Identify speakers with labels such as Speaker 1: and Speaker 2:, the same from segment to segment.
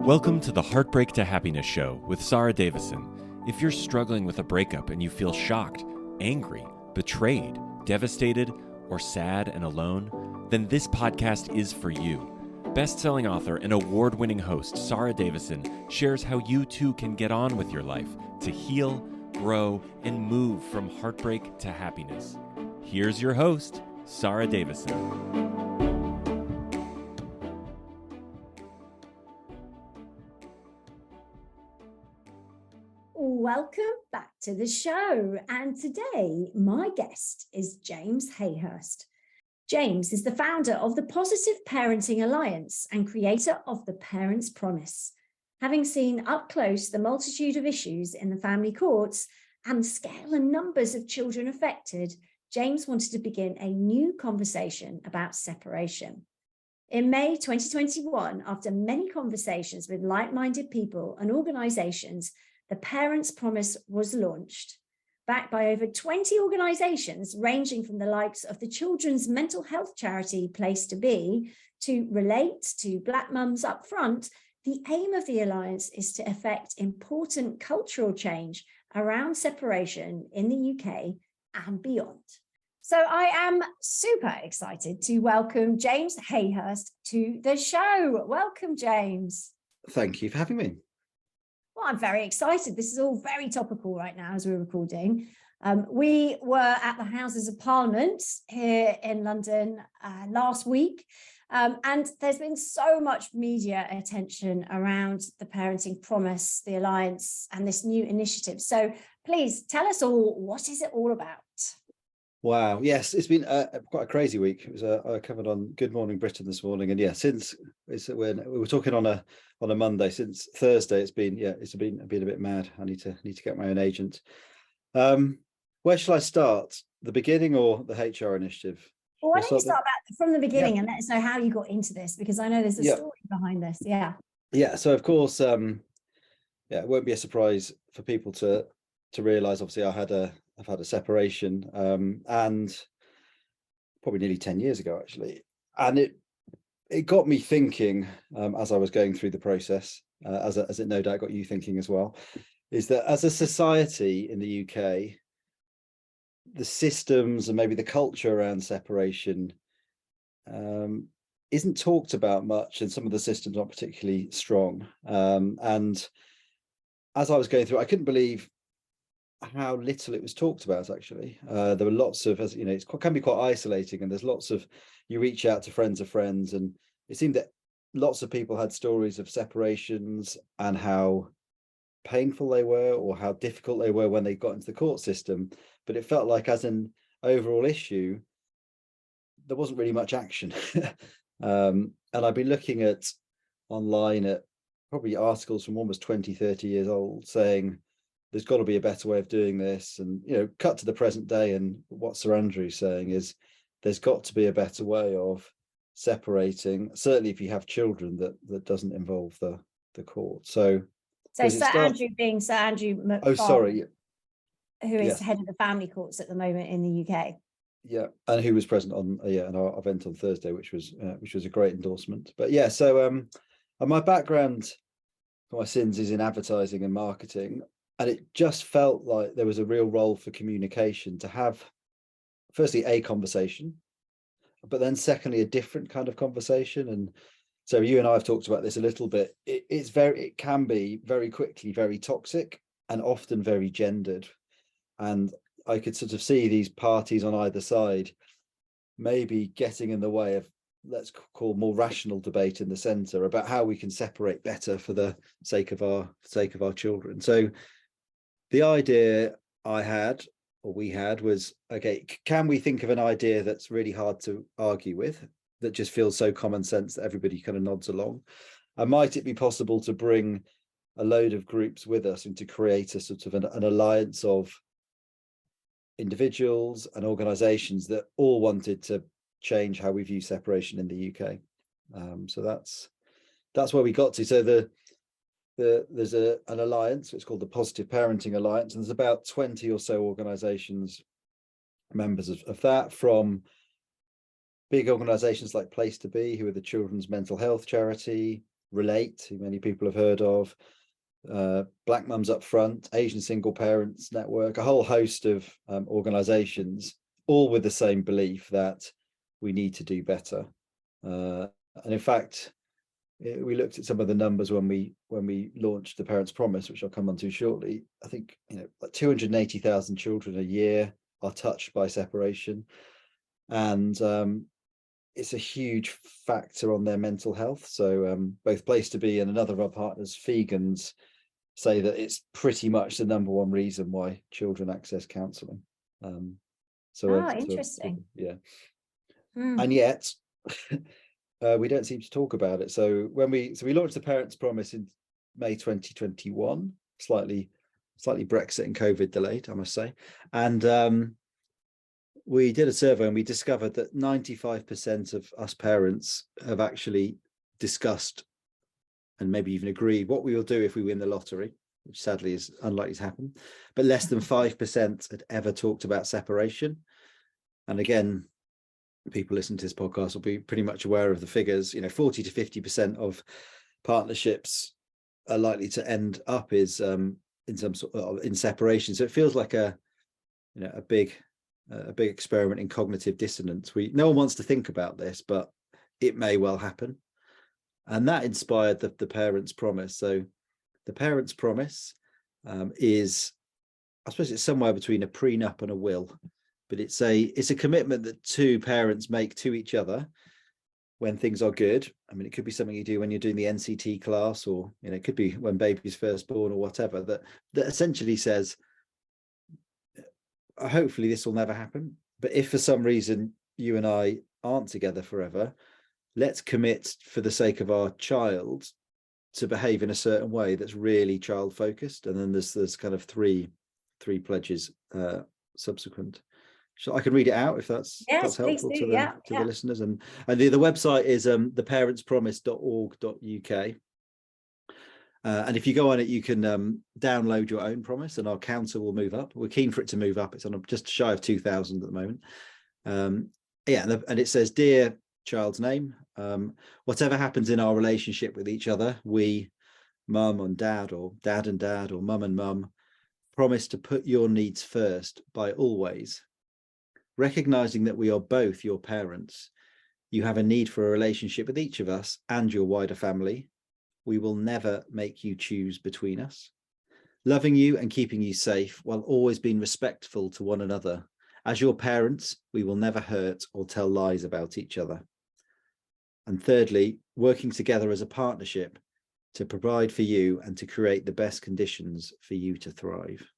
Speaker 1: Welcome to the Heartbreak to Happiness Show with Sara Davison. If you're struggling with a breakup and you feel shocked, angry, betrayed, devastated, or sad and alone, then this podcast is for you. Best-selling author and award-winning host Sara Davison shares how you too can get on with your life to heal, grow, and move from heartbreak to happiness. Here's your host, Sara Davison.
Speaker 2: Welcome back to the show. And today, my guest is James Hayhurst. James is the founder of the Positive Parenting Alliance and creator of The Parent's Promise. Having seen up close the multitude of issues in the family courts and the scale and numbers of children affected, James wanted to begin a new conversation about separation. In May 2021, after many conversations with like-minded people and organizations, The Parent's Promise was launched, backed by over 20 organizations ranging from the likes of the children's mental health charity Place to Be to Relate to Black Mums Up Front. The aim of the Alliance is to effect important cultural change around separation in the UK and beyond. So I am super excited to welcome James Hayhurst to the show. Welcome, James.
Speaker 3: Thank you for having me.
Speaker 2: Well, I'm very excited. This is all very topical right now as we're recording. We were at the Houses of Parliament here in London last week, and there's been so much media attention around the Parenting Promise, the Alliance, and this new initiative. So please tell us all, what is it all about?
Speaker 3: Wow. Yes, it's been quite a crazy week. It was I covered on Good Morning Britain this morning, and yeah, since when we were talking on a Monday, since Thursday, it's been a bit mad. I need to get my own agent. Where shall I start? The beginning or the HR initiative?
Speaker 2: Well, why don't you start back from the beginning and let us know how you got into this, because I know there's a story behind this. Yeah. So
Speaker 3: of course, it won't be a surprise for people to realise. Obviously, I've had a separation, and probably nearly 10 years ago, actually. And it got me thinking, as I was going through the process, as it no doubt got you thinking as well, is that as a society in the UK, the systems and maybe the culture around separation isn't talked about much, and some of the systems aren't particularly strong. And as I was going through, I couldn't believe how little it was talked about, actually. There were lots of, as you know, it can be quite isolating, and there's lots of, you reach out to friends of friends, and it seemed that lots of people had stories of separations and how painful they were or how difficult they were when they got into the court system. But it felt like, as an overall issue, there wasn't really much action. And I've been looking at online at probably articles from almost 20, 30 years old saying there's got to be a better way of doing this. And, you know, cut to the present day, and what Sir Andrew's saying is there's got to be a better way of separating, certainly if you have children, that doesn't involve the court. So
Speaker 2: Andrew being Sir Andrew McFarlane,
Speaker 3: oh, sorry,
Speaker 2: who is head of the family courts at the moment in the UK.
Speaker 3: Yeah, and who was present on our event on Thursday, which was a great endorsement. But yeah, so my background, my sins, is in advertising and marketing. And it just felt like there was a real role for communication to have, firstly, a conversation, but then secondly, a different kind of conversation. And so you and I have talked about this a little bit. It can be very quickly very toxic and often very gendered. And I could sort of see these parties on either side maybe getting in the way of, let's call, more rational debate in the centre about how we can separate better for the sake of our children. So the idea we had was, okay, can we think of an idea that's really hard to argue with, that just feels so common sense that everybody kind of nods along? And might it be possible to bring a load of groups with us and to create a sort of an alliance of individuals and organisations that all wanted to change how we view separation in the UK? So that's where we got to. So there's an alliance. It's called the Positive Parenting Alliance, and there's about 20 or so organisations, members of that, from big organisations like Place to Be, who are the children's mental health charity, Relate, who many people have heard of, Black Mums Up Front, Asian Single Parents Network, a whole host of organizations, all with the same belief that we need to do better. And in fact, we looked at some of the numbers when we launched the Parents' Promise, which I'll come on to shortly. I think, like 280,000 children a year are touched by separation, and it's a huge factor on their mental health. So both Place to Be and another of our partners, Fegans, say that it's pretty much the number one reason why children access counselling.
Speaker 2: Interesting.
Speaker 3: Yeah. And yet we don't seem to talk about it. So we launched the Parents' Promise in May 2021, slightly Brexit and COVID delayed, I must say. And we did a survey and we discovered that 95% of us parents have actually discussed and maybe even agreed what we will do if we win the lottery, which sadly is unlikely to happen. But less than 5% had ever talked about separation. And again, people listening to this podcast will be pretty much aware of the figures. 40 to 50% of partnerships are likely to end up in some sort of in separation. So it feels like a big experiment in cognitive dissonance. No one wants to think about this, but it may well happen. And that inspired the Parents' Promise. So the Parents' Promise is, I suppose it's somewhere between a prenup and a will, but it's a commitment that two parents make to each other when things are good. I mean, it could be something you do when you're doing the NCT class, or it could be when baby's first born or whatever, that essentially says, hopefully this will never happen, but if for some reason you and I aren't together forever, let's commit for the sake of our child to behave in a certain way that's really child focused. And then there's kind of three pledges subsequent. So I can read it out if that's helpful to the listeners. And the website is theparentspromise.org.uk. And if you go on it, you can download your own promise, and our counter will move up. We're keen for it to move up. It's on just shy of 2,000 at the moment. And it says, "Dear child's name, whatever happens in our relationship with each other, we, mum and dad, or dad and dad, or mum and mum, promise to put your needs first by always recognizing that we are both your parents. You have a need for a relationship with each of us and your wider family. We will never make you choose between us. Loving you and keeping you safe while always being respectful to one another. As your parents, we will never hurt or tell lies about each other. And thirdly, working together as a partnership to provide for you and to create the best conditions for you to thrive."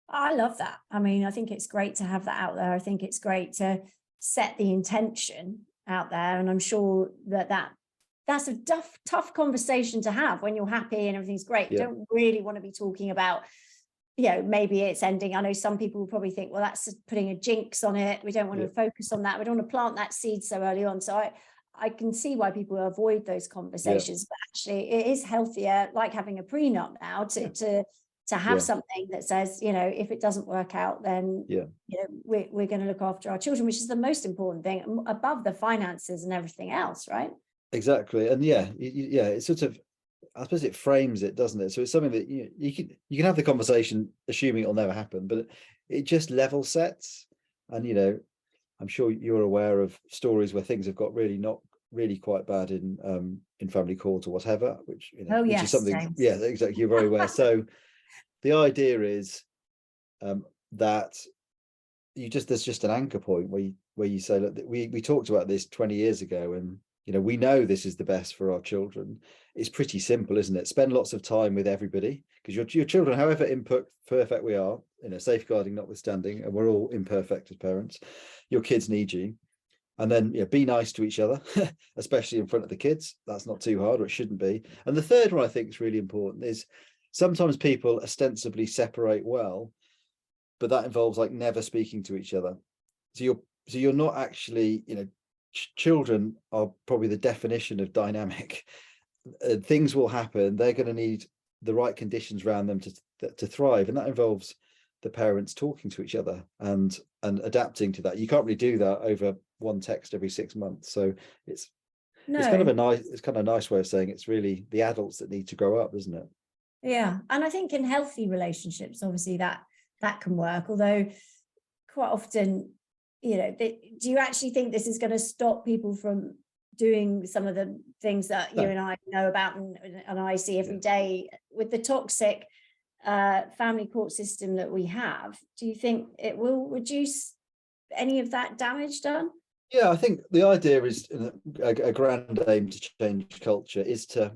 Speaker 2: I love that. I mean, I think it's great to have that out there. I think it's great to set the intention out there. And I'm sure that's a tough conversation to have when you're happy and everything's great. You don't really want to be talking about, maybe it's ending. I know some people will probably think, well, that's putting a jinx on it. We don't want to focus on that. We don't want to plant that seed so early on. So I can see why people avoid those conversations, but actually it is healthier, like having a prenup now, to have something that says, if it doesn't work out, then we're going to look after our children, which is the most important thing above the finances and everything else, right?
Speaker 3: Exactly. And it's sort of, I suppose it frames it, doesn't it? So it's something that you can have the conversation assuming it'll never happen, but it just level sets. And I'm sure you're aware of stories where things have got not really quite bad in family court or whatever, which which is something. James. Yeah, exactly. You're very aware. So the idea is that there's just an anchor point where you say, look, we talked about this 20 years ago, and we know this is the best for our children. It's pretty simple, isn't it? Spend lots of time with everybody, because your children, however imperfect we are, safeguarding notwithstanding, and we're all imperfect as parents, your kids need you. And then be nice to each other, especially in front of the kids. That's not too hard, or it shouldn't be. And the third one I think is really important is sometimes people ostensibly separate well, but that involves like never speaking to each other. So you're not actually, children are probably the definition of dynamic. Things will happen. They're going to need the right conditions around them to thrive, and that involves the parents talking to each other and adapting to that. You can't really do that over one text every 6 months. So
Speaker 2: No.
Speaker 3: It's kind of a nice way of saying it's really the adults that need to grow up, isn't it?
Speaker 2: Yeah. And I think in healthy relationships, obviously that can work. Although quite often, do you actually think this is going to stop people from doing some of the things that you and I know about and I see every day with the toxic family court system that we have? Do you think it will reduce any of that damage done?
Speaker 3: Yeah, I think the idea is a grand aim to change culture is to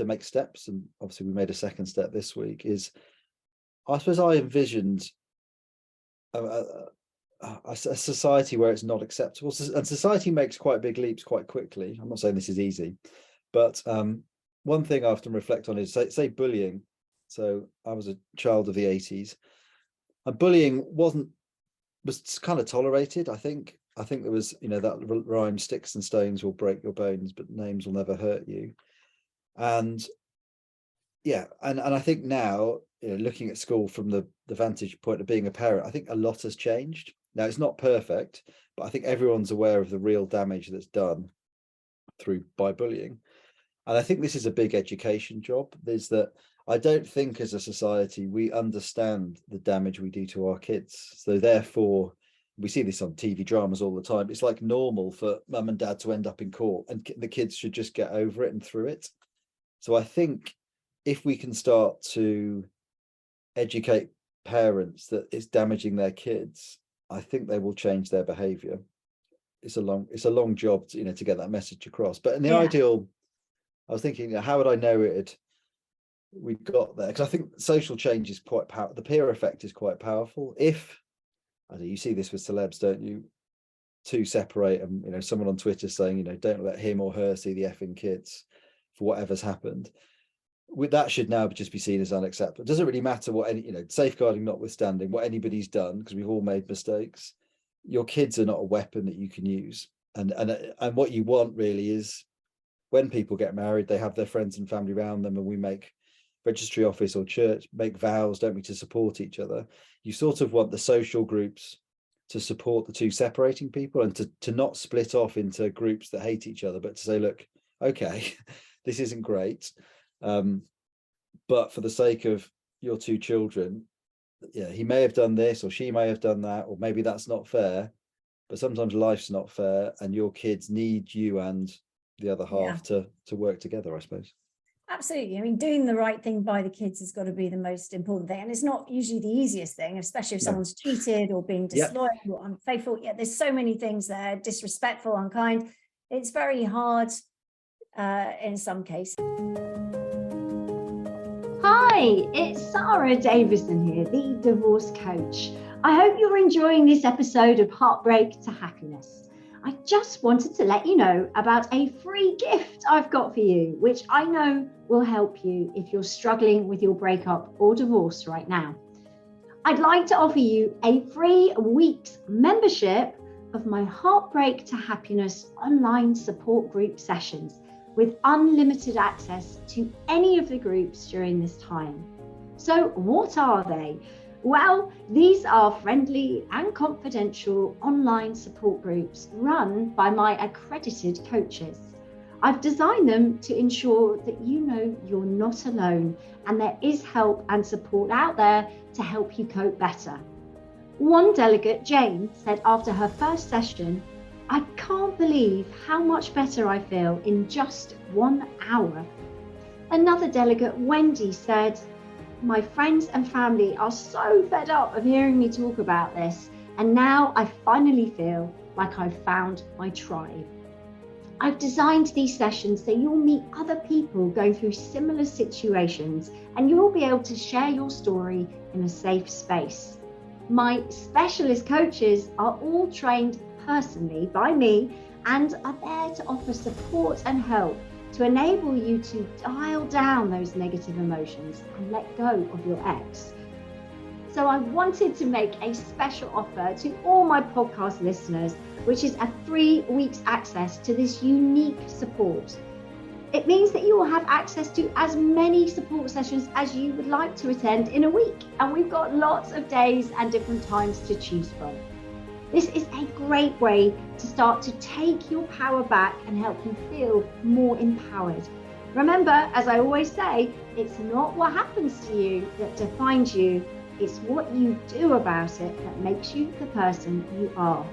Speaker 3: make steps, and obviously we made a second step this week. I suppose I envisioned a society where it's not acceptable, and society makes quite big leaps quite quickly. I'm not saying this is easy, but one thing I often reflect on is say bullying. So I was a child of the 80s, and bullying was kind of tolerated. I think there was, that rhyme, sticks and stones will break your bones, but names will never hurt you. And and I think now, looking at school from the vantage point of being a parent, I think a lot has changed. Now it's not perfect, but I think everyone's aware of the real damage that's done by bullying. And I think this is a big education job. There's that I don't think as a society we understand the damage we do to our kids. So therefore, we see this on TV dramas all the time. It's like normal for mum and dad to end up in court, and the kids should just get over it and through it. So I think if we can start to educate parents that it's damaging their kids, I think they will change their behavior. It's a long job to, to get that message across. But in the ideal, I was thinking, how would I know we got there? Because I think social change is quite powerful. The peer effect is quite powerful. I know you see this with celebs, don't you? To separate, and someone on Twitter saying, don't let him or her see the effing kids for whatever's happened. That should now just be seen as unacceptable. It doesn't really matter what safeguarding notwithstanding, what anybody's done, because we've all made mistakes. Your kids are not a weapon that you can use. And what you want really is when people get married, they have their friends and family around them, and we make registry office or church make vows, don't we, to support each other. You sort of want the social groups to support the two separating people, and to not split off into groups that hate each other, but to say, look, okay, this isn't great, but for the sake of your two children, he may have done this or she may have done that, or maybe that's not fair, but sometimes life's not fair, and your kids need you and the other half to work together, I suppose.
Speaker 2: Absolutely. I mean, doing the right thing by the kids has got to be the most important thing. And it's not usually the easiest thing, especially if someone's cheated or being disloyal or unfaithful. There's so many things there, disrespectful, unkind. It's very hard in some cases.
Speaker 4: Hi, it's Sara Davison here, the divorce coach. I hope you're enjoying this episode of Heartbreak to Happiness. I just wanted to let you know about a free gift I've got for you, which I know will help you if you're struggling with your breakup or divorce right now. I'd like to offer you a free week's membership of my Heartbreak to Happiness online support group sessions with unlimited access to any of the groups during this time. So what are they? Well, these are friendly and confidential online support groups run by my accredited coaches. I've designed them to ensure that you know you're not alone and there is help and support out there to help you cope better. One delegate, Jane, said after her first session, "I can't believe how much better I feel in just 1 hour." Another delegate, Wendy, said, "My friends and family are so fed up of hearing me talk about this, and now I finally feel like I've found my tribe." I've designed these sessions so you'll meet other people going through similar situations, and you'll be able to share your story in a safe space. My specialist coaches are all trained personally by me and are there to offer support and help to enable you to dial down those negative emotions and let go of your ex. So I wanted to make a special offer to all my podcast listeners, which is a 3 weeks access to this unique support. It means that you will have access to as many support sessions as you would like to attend in a week. And we've got lots of days and different times to choose from. This is a great way to start to take your power back and help you feel more empowered. Remember, as I always say, it's not what happens to you that defines you, it's what you do about it that makes you the person you are.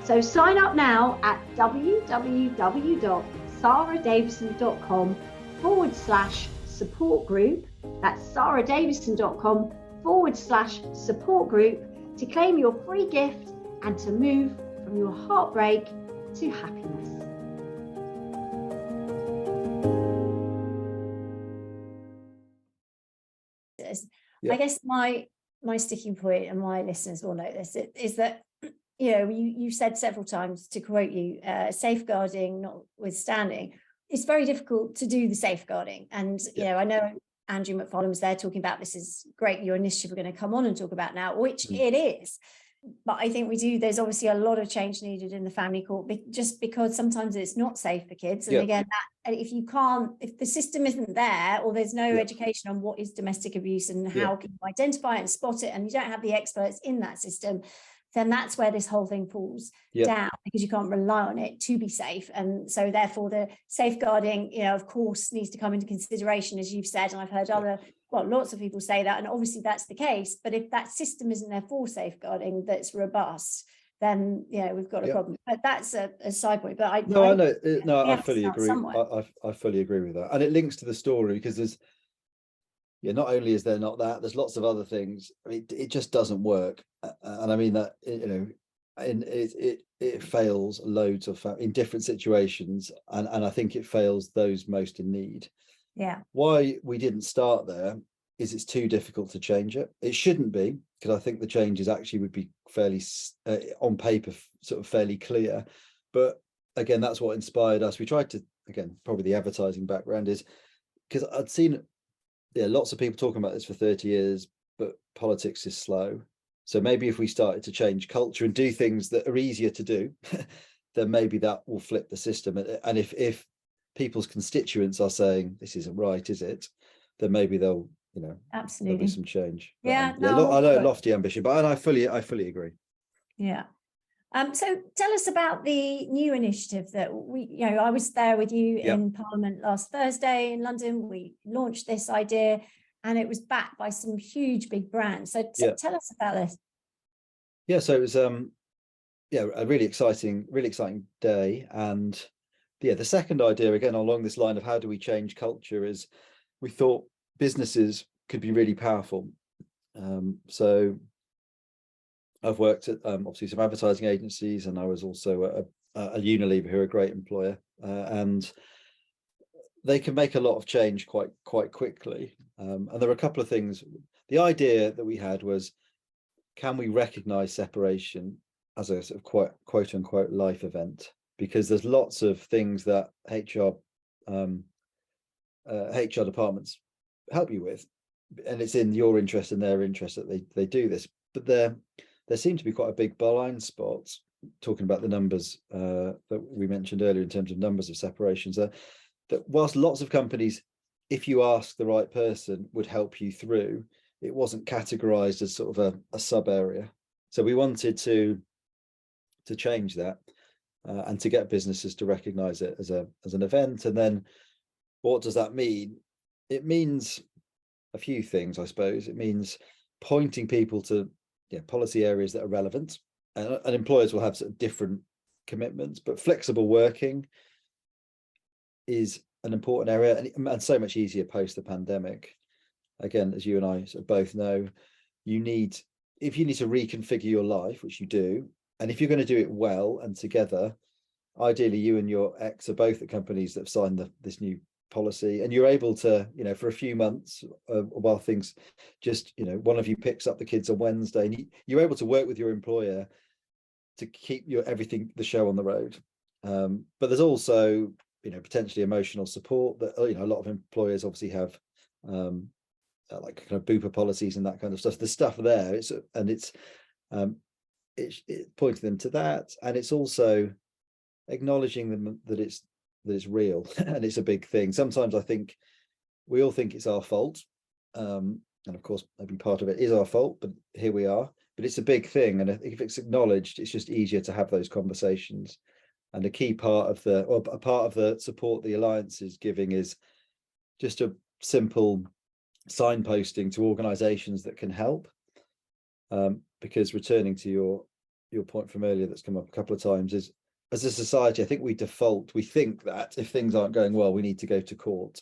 Speaker 4: So sign up now at www.saradavison.com/support group. That's saradavison.com/support group to claim your free gift and to move from your heartbreak to happiness.
Speaker 2: I guess my sticking point, and my listeners will know this, is that, you know, you said several times, to quote you, safeguarding notwithstanding, it's very difficult to do the safeguarding. And, you know, I know Andrew McFarlane was there talking about, this is great, your initiative we're going to come on and talk about now, which it is. But I think there's obviously a lot of change needed in the family court, just because sometimes it's not safe for kids. And again, if the system isn't there, or there's no education on what is domestic abuse and how can you identify it and spot it, and you don't have the experts in that system, then that's where this whole thing falls down, because you can't rely on it to be safe. And so therefore the safeguarding, you know, of course, needs to come into consideration, as you've said, and I've heard lots of people say that, and obviously that's the case. But if that system isn't there for safeguarding that's robust, then, you know, we've got a problem. But that's a side point. But I fully agree.
Speaker 3: I fully agree with that, and it links to the story, because there's not only is there not that, there's lots of other things. I mean, it just doesn't work, and I mean that, you know, and it fails loads of in different situations, and I think it fails those most in need.
Speaker 2: Yeah.
Speaker 3: Why we didn't start there is it's too difficult to change it. It shouldn't be, because I think the changes actually would be fairly on paper sort of fairly clear. But again, that's what inspired us. We tried to, again, probably the advertising background is because I'd seen lots of people talking about this for 30 years, but politics is slow. So maybe if we started to change culture and do things that are easier to do, then maybe that will flip the system. And if people's constituents are saying this isn't right, is it? Then maybe they'll, you know,
Speaker 2: absolutely,
Speaker 3: there'll be some change. But,
Speaker 2: I
Speaker 3: know lofty ambition, but I fully agree.
Speaker 2: Yeah. So tell us about the new initiative that I was there with you in Parliament last Thursday in London. We launched this idea, and it was backed by some huge big brands. So tell us about this.
Speaker 3: Yeah, so it was a really exciting day. And the second idea, again along this line of how do we change culture, is we thought businesses could be really powerful. So I've worked at obviously some advertising agencies, and I was also a Unilever, who are a great employer, and they can make a lot of change quite quickly. And there are a couple of things. The idea that we had was, can we recognise separation as a sort of quote unquote life event? Because there's lots of things that HR departments help you with, and it's in your interest and their interest that they do this. But there seemed to be quite a big blind spot, talking about the numbers that we mentioned earlier in terms of numbers of separations, that whilst lots of companies, if you ask the right person, would help you through, it wasn't categorized as sort of a sub area. So we wanted to change that and to get businesses to recognize it as an event. And then what does that mean? It means a few things, I suppose. It means pointing people to policy areas that are relevant, and employers will have sort of different commitments, but flexible working is an important area, and so much easier post the pandemic. Again, as you and I sort of both know, if you need to reconfigure your life, which you do, and if you're going to do it well and together, ideally you and your ex are both at companies that have signed this new policy, and you're able to, for a few months while things just, one of you picks up the kids on Wednesday, and you're able to work with your employer to keep the show on the road. But there's also, potentially emotional support that, a lot of employers obviously have, like kind of booper policies and that kind of stuff. The stuff there, it's pointing them to that, and it's also acknowledging them that it's real and it's a big thing. Sometimes I think we all think it's our fault, and of course maybe part of it is our fault, but here we are. but it's a big thing, and if it's acknowledged, it's just easier to have those conversations. And a key part of a part of the support the Alliance is giving is just a simple signposting to organisations that can help. Because returning to your point from earlier that's come up a couple of times, is as a society, I think we think that if things aren't going well, we need to go to court,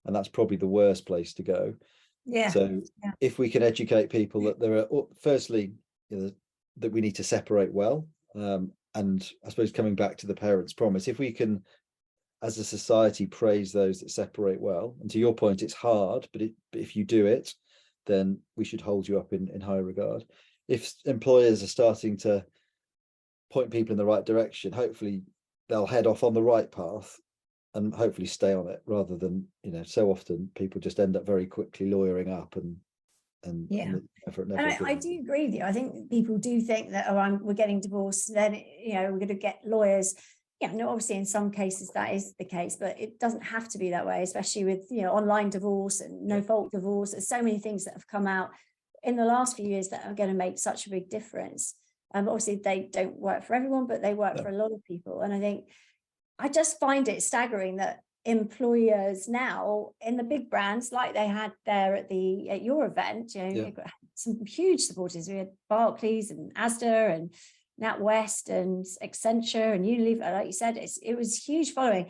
Speaker 3: and that's probably the worst place to go.
Speaker 2: Yeah.
Speaker 3: So if we can educate people that there are, firstly, that we need to separate well, and I suppose coming back to the parents' promise, if we can, as a society, praise those that separate well, and to your point, it's hard, but if you do it, then we should hold you up in high regard. If employers are starting to point people in the right direction, hopefully they'll head off on the right path and hopefully stay on it, rather than, so often people just end up very quickly lawyering up and
Speaker 2: I do agree with you. I think people do think that, we're getting divorced, then we're going to get lawyers. Yeah, no, obviously in some cases that is the case, but it doesn't have to be that way, especially with online divorce and no fault divorce. There's so many things that have come out in the last few years that are going to make such a big difference. Obviously they don't work for everyone, but they work for a lot of people. And I think I just find it staggering that employers now in the big brands, like they had there at your event, you've got some huge supporters. We had Barclays and Asda and NatWest and Accenture and Unilever. Like you said, it was huge following.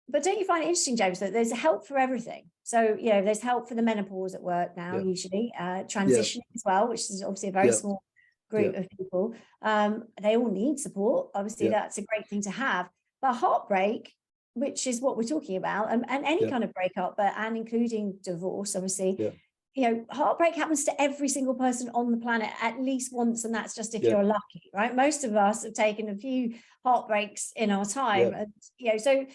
Speaker 2: But don't you find it interesting, James, that there's help for everything? So, there's help for the menopause at work now, usually, transitioning as well, which is obviously a very small group of people. They all need support. Obviously, that's a great thing to have. But heartbreak, which is what we're talking about, and any kind of breakup, and including divorce, obviously, heartbreak happens to every single person on the planet at least once, and that's just if you're lucky, right? Most of us have taken a few heartbreaks in our time, and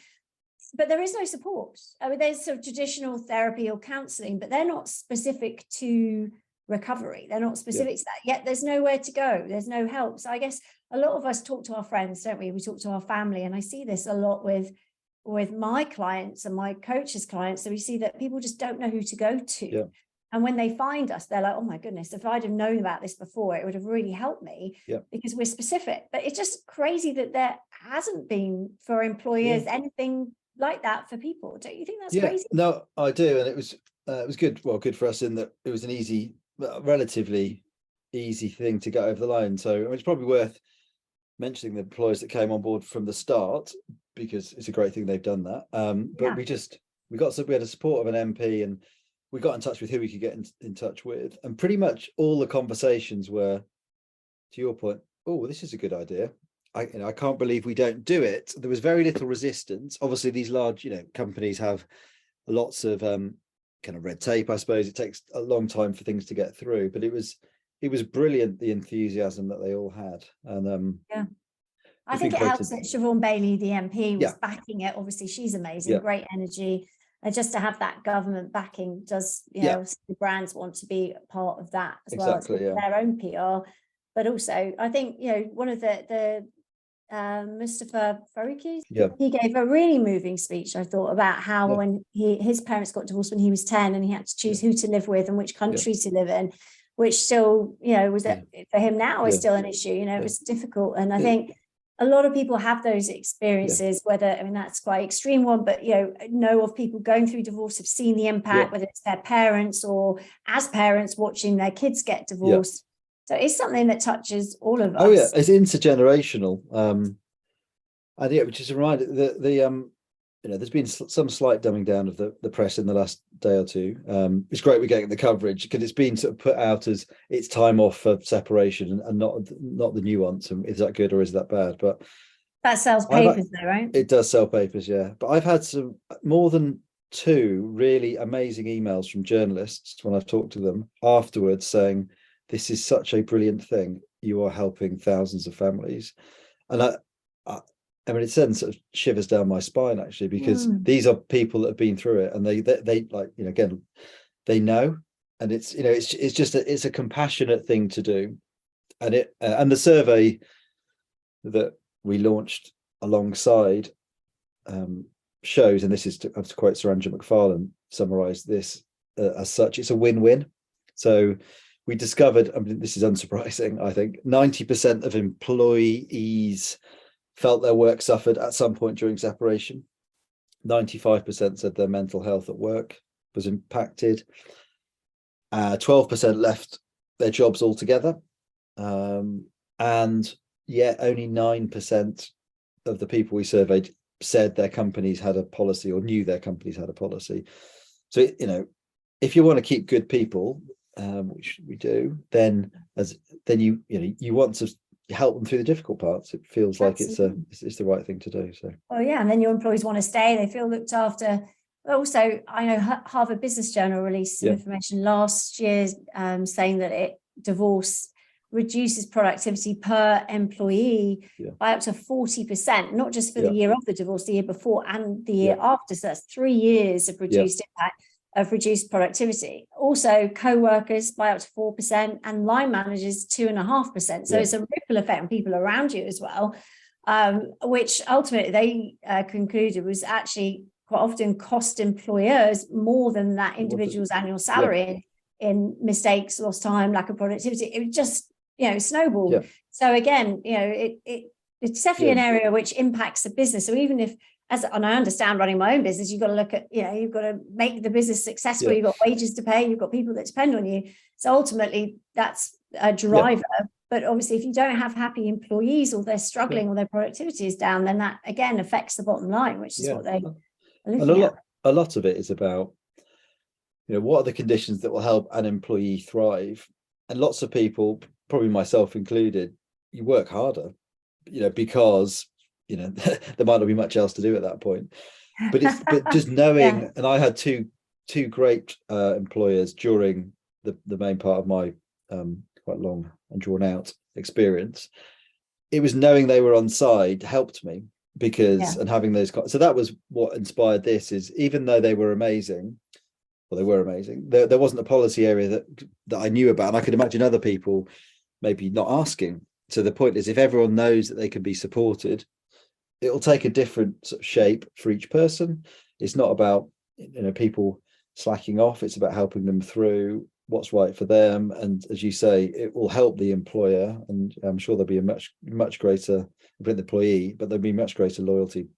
Speaker 2: but there is no support. I mean, there's sort of traditional therapy or counselling, but they're not specific to recovery. They're not specific to that. Yet there's nowhere to go. There's no help. So I guess a lot of us talk to our friends, don't we? We talk to our family, and I see this a lot with my clients and my coaches' clients. So we see that people just don't know who to go to. And when they find us, they're like, oh my goodness, if I'd have known about this before, it would have really helped me because we're specific. But it's just crazy that there hasn't been for employers anything like that for people. Don't you think that's crazy?
Speaker 3: No, I do. And it was good. Well, good for us in that it was an relatively easy thing to get over the line. So I mean, it's probably worth mentioning the employers that came on board from the start, because it's a great thing they've done that. But we had a support of an MP, and we got in touch with who we could get in touch with, and pretty much all the conversations were, to your point, oh, this is a good idea. I can't believe we don't do it. There was very little resistance. Obviously, these large, companies have lots of kind of red tape. I suppose it takes a long time for things to get through, but it was brilliant, the enthusiasm that they all had. And
Speaker 2: I think it helps that Siobhan Bailey, the MP, was backing it. Obviously, she's amazing, great energy. And just to have that government backing does, the brands want to be part of that as well as their own PR. But also, I think, one of the Mustafa Faruqi, he gave a really moving speech, I thought, about how when his parents got divorced when he was 10, and he had to choose who to live with and which country to live in, which still, was for him now is still an issue. It was difficult. And I think a lot of people have those experiences, whether, I mean, that's quite extreme one, but, know of people going through divorce, have seen the impact, whether it's their parents or as parents watching their kids get divorced. So it's something that touches all of us.
Speaker 3: Oh yeah, it's intergenerational. And which is a reminder that there's been some slight dumbing down of the press in the last day or two. It's great we're getting the coverage, because it's been sort of put out as it's time off for separation and not the nuance. And is that good or is that bad? But
Speaker 2: that sells papers though, right?
Speaker 3: It does sell papers, yeah. But I've had more than 2 really amazing emails from journalists when I've talked to them afterwards saying, this is such a brilliant thing. You are helping thousands of families. And I mean, it sends sort of shivers down my spine, actually, because these are people that have been through it, and they like, again, they know, and it's, it's just it's a compassionate thing to do. And and the survey that we launched alongside shows, and this is to quote Sir Andrew McFarlane, summarised this as such, it's a win-win. So we discovered, I mean, this is unsurprising, I think, 90% of employees felt their work suffered at some point during separation. 95% said their mental health at work was impacted. 12% left their jobs altogether. And yet only 9% of the people we surveyed said their companies had a policy or knew their companies had a policy. So, you know, if you want to keep good people, which we do, then you want to help them through the difficult parts. It feels like it's the right thing to do. So,
Speaker 2: well, yeah, and then your employees want to stay; they feel looked after. Also, I know Harvard Business Journal released some information last year saying that divorce reduces productivity per employee by up to 40%, not just for the year of the divorce, the year before and the year after. So that's 3 years of reduced impact of reduced productivity. Also, co-workers by up to 4% and line managers 2.5%. So it's a ripple effect on people around you as well, which ultimately they concluded was actually quite often cost employers more than that individual's annual salary in mistakes, lost time, lack of productivity. It just, snowballed. So again, it's definitely an area which impacts the business. So even if, and I understand running my own business, you've got to look at, you've got to make the business successful. You've got wages to pay, you've got people that depend on you. So ultimately that's a driver. But obviously if you don't have happy employees or they're struggling or their productivity is down, then that again affects the bottom line, which is what they are looking at.
Speaker 3: A lot of it is about, what are the conditions that will help an employee thrive? And lots of people, probably myself included, you work harder, because there might not be much else to do at that point. But just knowing, and I had two great employers during the main part of my quite long and drawn out experience. It was knowing they were on side helped me because and having those, so that was what inspired this. Is even though they were amazing, there wasn't a policy area that I knew about, and I could imagine other people maybe not asking. So the point is, if everyone knows that they can be supported, it'll take a different sort of shape for each person. It's not about people slacking off. It's about helping them through what's right for them. And as you say, it will help the employer, and I'm sure there'll be a much greater employee, but there'll be much greater loyalty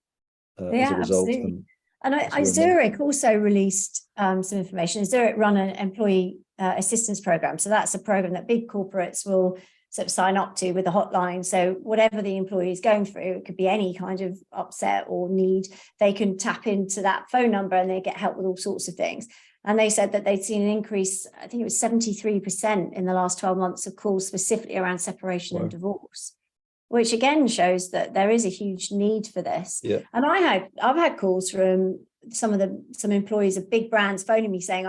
Speaker 3: as a result.
Speaker 2: And Zurich also released some information. Zurich run an employee assistance program. So that's a program that big corporates will sort of sign up to with a hotline. So whatever the employee is going through, it could be any kind of upset or need, they can tap into that phone number and they get help with all sorts of things. And they said that they'd seen an increase, I think it was 73% in the last 12 months of calls specifically around separation and divorce, which again shows that there is a huge need for this. And I've had calls from some employees of big brands phoning me saying,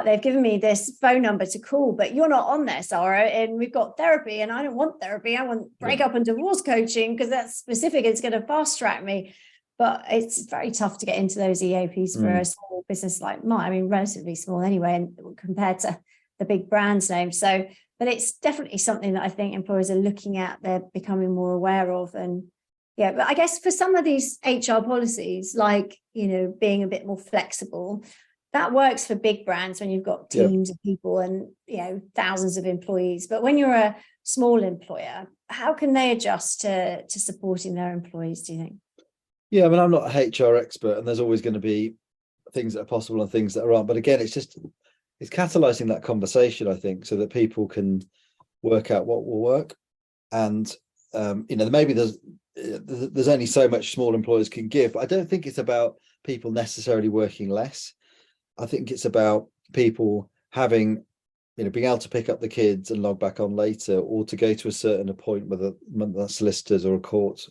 Speaker 2: they've given me this phone number to call, but you're not on there, Sara, and we've got therapy, and I don't want therapy. I want breakup and divorce coaching because that's specific. It's going to fast track me. But it's very tough to get into those EAPs for a small business like mine. I mean, relatively small anyway, and compared to the big brands names. So, but it's definitely something that I think employers are looking at, they're becoming more aware of. And but I guess for some of these HR policies, like, being a bit more flexible, that works for big brands when you've got teams of people and, thousands of employees. But when you're a small employer, how can they adjust to supporting their employees, do you think?
Speaker 3: Yeah, I mean, I'm not a HR expert, and there's always going to be things that are possible and things that aren't. But again, it's catalyzing that conversation, I think, so that people can work out what will work. And maybe there's only so much small employers can give, but I don't think it's about people necessarily working less. I think it's about people having, being able to pick up the kids and log back on later, or to go to a certain appointment, whether that's solicitors or a court.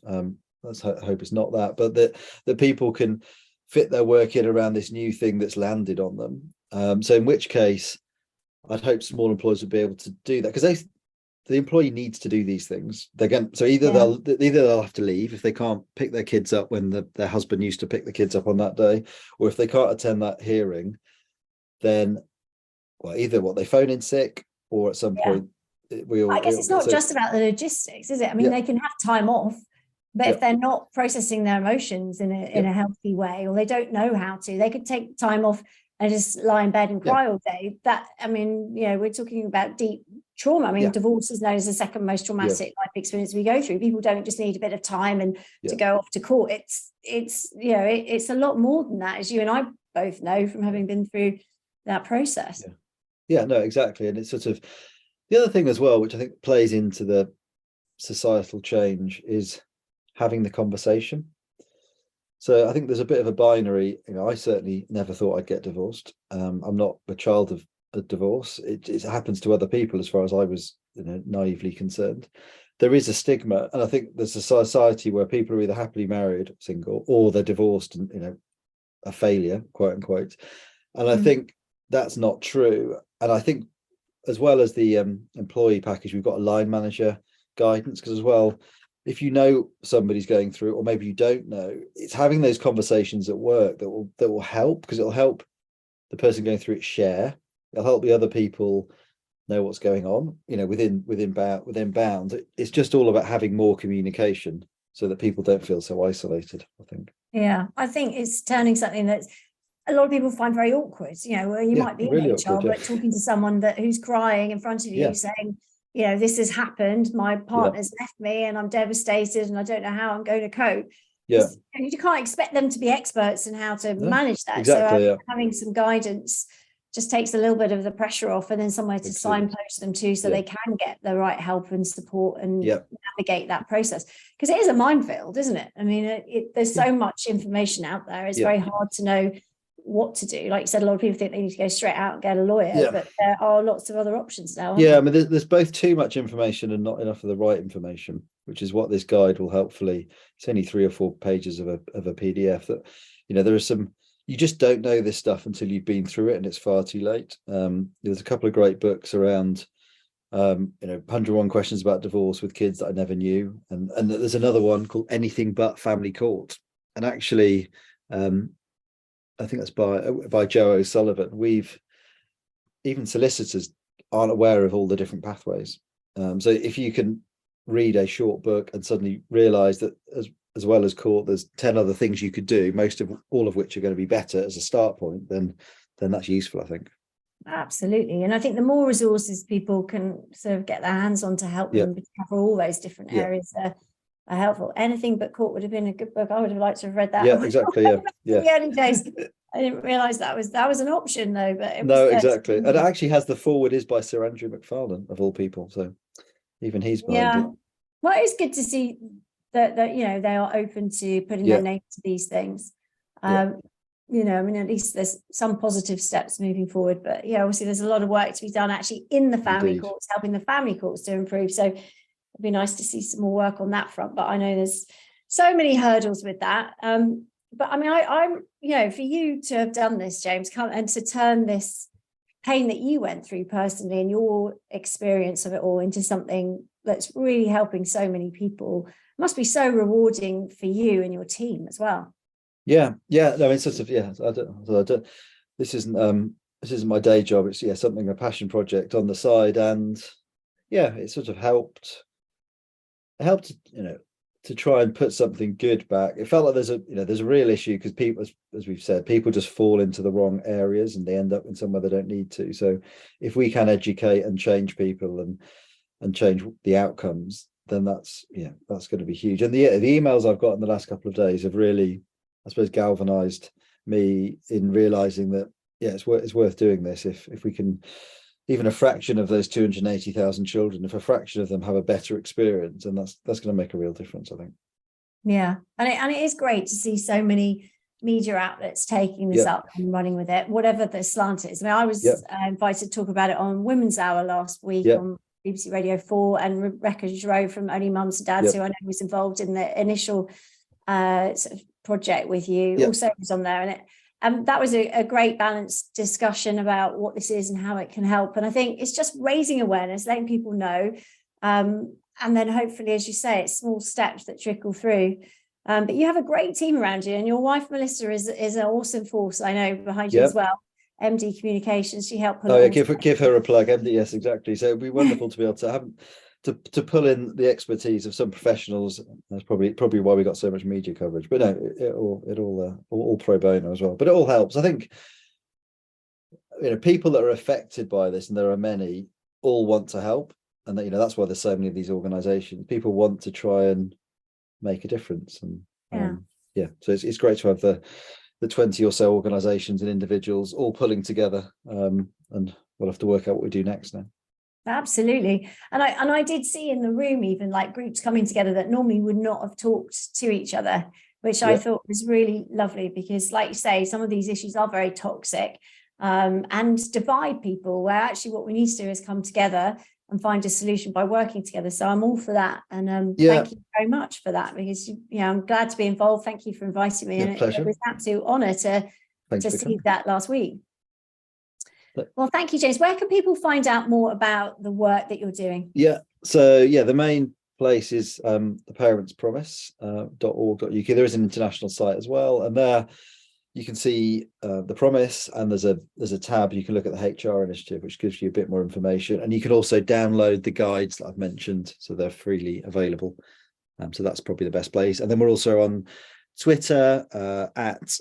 Speaker 3: Let's hope it's not that, but that people can fit their work in around this new thing that's landed on them. So in which case, I'd hope small employers would be able to do that, because the employee needs to do these things. Either they'll have to leave if they can't pick their kids up when their husband used to pick the kids up on that day, or if they can't attend that hearing, then either they phone in sick, or at some point
Speaker 2: I guess it's not just about the logistics, is it? I mean, they can have time off, but if they're not processing their emotions in a healthy way, or they don't know how to, they could take time off and just lie in bed and cry all day. That, I mean, we're talking about deep trauma. I mean, divorce is known as the second most traumatic life experience we go through. People don't just need a bit of time and to go off to court. It's a lot more than that, as you and I both know from having been through that process.
Speaker 3: No, exactly. And it's sort of the other thing as well, which I think plays into the societal change, is having the conversation. So I think there's a bit of a binary. I certainly never thought I'd get divorced. I'm not a child of a divorce. It happens to other people, as far as I was naively concerned. There is a stigma, and I think there's a society where people are either happily married, single, or they're divorced and a failure, quote unquote. And I think that's not true. And I think, as well as the employee package, we've got a line manager guidance, because as well, if you know somebody's going through, or maybe you don't know, it's having those conversations at work that will help, because it'll help the person going through it share. It'll help the other people know what's going on, within bounds. It's just all about having more communication so that people don't feel so isolated, I think.
Speaker 2: Yeah, I think it's turning something that's a lot of people find very awkward. Where you might be
Speaker 3: really
Speaker 2: in HR, but talking to someone who's crying in front of you, saying, this has happened, my partner's left me and I'm devastated and I don't know how I'm going to cope. You can't expect them to be experts in how to manage that.
Speaker 3: Exactly,
Speaker 2: so having some guidance just takes a little bit of the pressure off, and then somewhere to signpost them to, so they can get the right help and support and navigate that process. Because it is a minefield, isn't it? I mean, there's so much information out there. It's very hard to know what to do. Like you said, a lot of people think they need to go straight out and get a lawyer, but there are lots of other options now.
Speaker 3: I mean, there's both too much information and not enough of the right information, which is what this guide will hopefully. It's only 3 or 4 pages of a PDF that, there are some, you just don't know this stuff until you've been through it, and it's far too late. There's a couple of great books around 101 questions about divorce with kids that I never knew, and there's another one called Anything But Family Court, and actually I think that's by Joe O'Sullivan. Even solicitors aren't aware of all the different pathways. So if you can read a short book and suddenly realize that as well as court, there's 10 other things you could do, all of which are going to be better as a start point, then that's useful, I think.
Speaker 2: Absolutely. And I think the more resources people can sort of get their hands on to help them cover all those different areas are helpful. Anything But Court would have been a good book. I would have liked to have read that.
Speaker 3: Yeah, exactly. In
Speaker 2: the early days. I didn't realise that was an option though. But
Speaker 3: exactly. And it actually has the foreword is by Sir Andrew McFarlane, of all people. So even he's behind it.
Speaker 2: Well, it's good to see that they are open to putting their name to these things. I mean, at least there's some positive steps moving forward. But obviously there's a lot of work to be done actually in the family courts, helping the family courts to improve. So it'd be nice to see some more work on that front. But I know there's so many hurdles with that. But I mean, I'm for you to have done this, James, and to turn this pain that you went through personally and your experience of it all into something that's really helping so many people must be so rewarding for you and your team as well.
Speaker 3: No, it's sort of I don't. This isn't my day job. It's something, a passion project on the side, and it sort of helped to try and put something good back. It felt like there's a real issue, because people, as we've said, people just fall into the wrong areas and they end up in somewhere they don't need to. So if we can educate and change people and change the outcomes, then that's going to be huge. And the emails I've got in the last couple of days have really, I suppose, galvanized me in realizing that it's worth doing this. If we can, even a fraction of those 280,000 children, if a fraction of them have a better experience, and that's going to make a real difference, I think.
Speaker 2: Yeah, and it is great to see so many media outlets taking this up and running with it, whatever the slant is. I mean, I was invited to talk about it on Women's Hour last week on BBC Radio 4, and Rebecca Giroux from Only Mums and Dads, who I know was involved in the initial sort of project with you, also was on there, and that was a great balanced discussion about what this is and how it can help. And I think it's just raising awareness, letting people know, and then hopefully, as you say, it's small steps that trickle through. But you have a great team around you, and your wife Melissa is an awesome force, I know, behind you as well. MD Communications, she helped pull
Speaker 3: give her a plug. MD, yes, exactly. So it'd be wonderful to be able to have to pull in the expertise of some professionals. That's probably why we got so much media coverage. But no, it all pro bono as well. But it all helps. I think people that are affected by this, and there are many, all want to help. And that, that's why there's so many of these organizations. People want to try and make a difference. And so it's great to have the 20 or so organizations and individuals all pulling together. And we'll have to work out what we do next now.
Speaker 2: Absolutely. And I did see in the room even like groups coming together that normally would not have talked to each other, which I thought was really lovely, because like you say, some of these issues are very toxic and divide people, where actually what we need to do is come together and find a solution by working together. So I'm all for that. And thank you very much for that, because I'm glad to be involved. Thank you for inviting me. And
Speaker 3: pleasure.
Speaker 2: It was an absolute honour to see that last week. Well, thank you, James. Where can people find out more about the work that you're doing?
Speaker 3: So the main place is theparentspromise.org.uk. There is an international site as well, and there you can see the promise, and there's a tab you can look at the HR initiative, which gives you a bit more information, and you can also download the guides that I've mentioned, so they're freely available. So that's probably the best place. And then we're also on Twitter at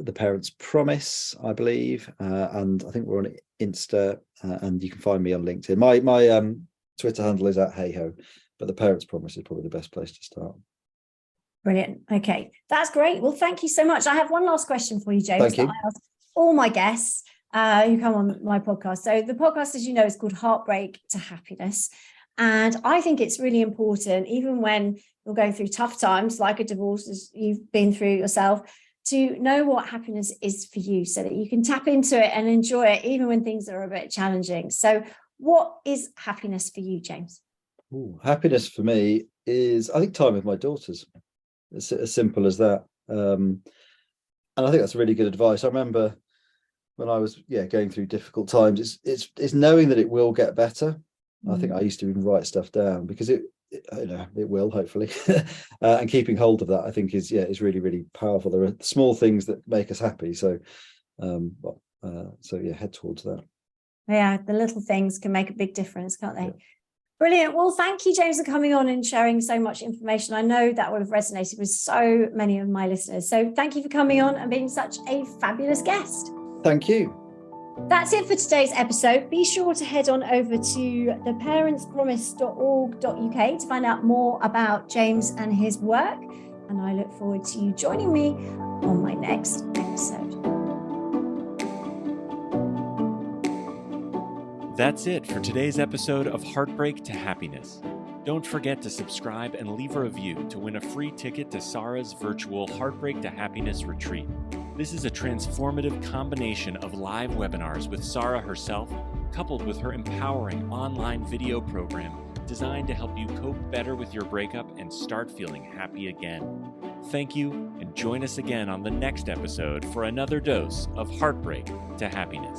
Speaker 3: the Parents Promise, I believe, and I think we're on Insta, and you can find me on LinkedIn. My Twitter handle is at Hayho, but the Parents Promise is probably the best place to start.
Speaker 2: Brilliant. Okay, that's great. Well, thank you so much. I have one last question for you, James.
Speaker 3: Thank you.
Speaker 2: I ask all my guests who come on my podcast. So the podcast, as you know, is called Heartbreak to Happiness. And I think it's really important, even when you're going through tough times, like a divorce, as you've been through yourself, to know what happiness is for you, so that you can tap into it and enjoy it, even when things are a bit challenging. So what is happiness for you, James?
Speaker 3: Happiness for me is, I think, time with my daughters. It's as simple as that. And I think that's really good advice. I remember when I was going through difficult times, it's knowing that it will get better. I think I used to even write stuff down, because it will, hopefully. And keeping hold of that, I think, is really, really powerful. There are small things that make us happy. So head towards that.
Speaker 2: Yeah, the little things can make a big difference, can't they? Yeah. Brilliant. Well, thank you, James, for coming on and sharing so much information. I know that would have resonated with so many of my listeners. So thank you for coming on and being such a fabulous guest.
Speaker 3: Thank you.
Speaker 2: That's it for today's episode. Be sure to head on over to theparentspromise.org.uk to find out more about James and his work. And I look forward to you joining me on my next episode.
Speaker 1: That's it for today's episode of Heartbreak to Happiness. Don't forget to subscribe and leave a review to win a free ticket to Sara's virtual Heartbreak to Happiness retreat. This is a transformative combination of live webinars with Sara herself, coupled with her empowering online video program designed to help you cope better with your breakup and start feeling happy again. Thank you, and join us again on the next episode for another dose of Heartbreak to Happiness.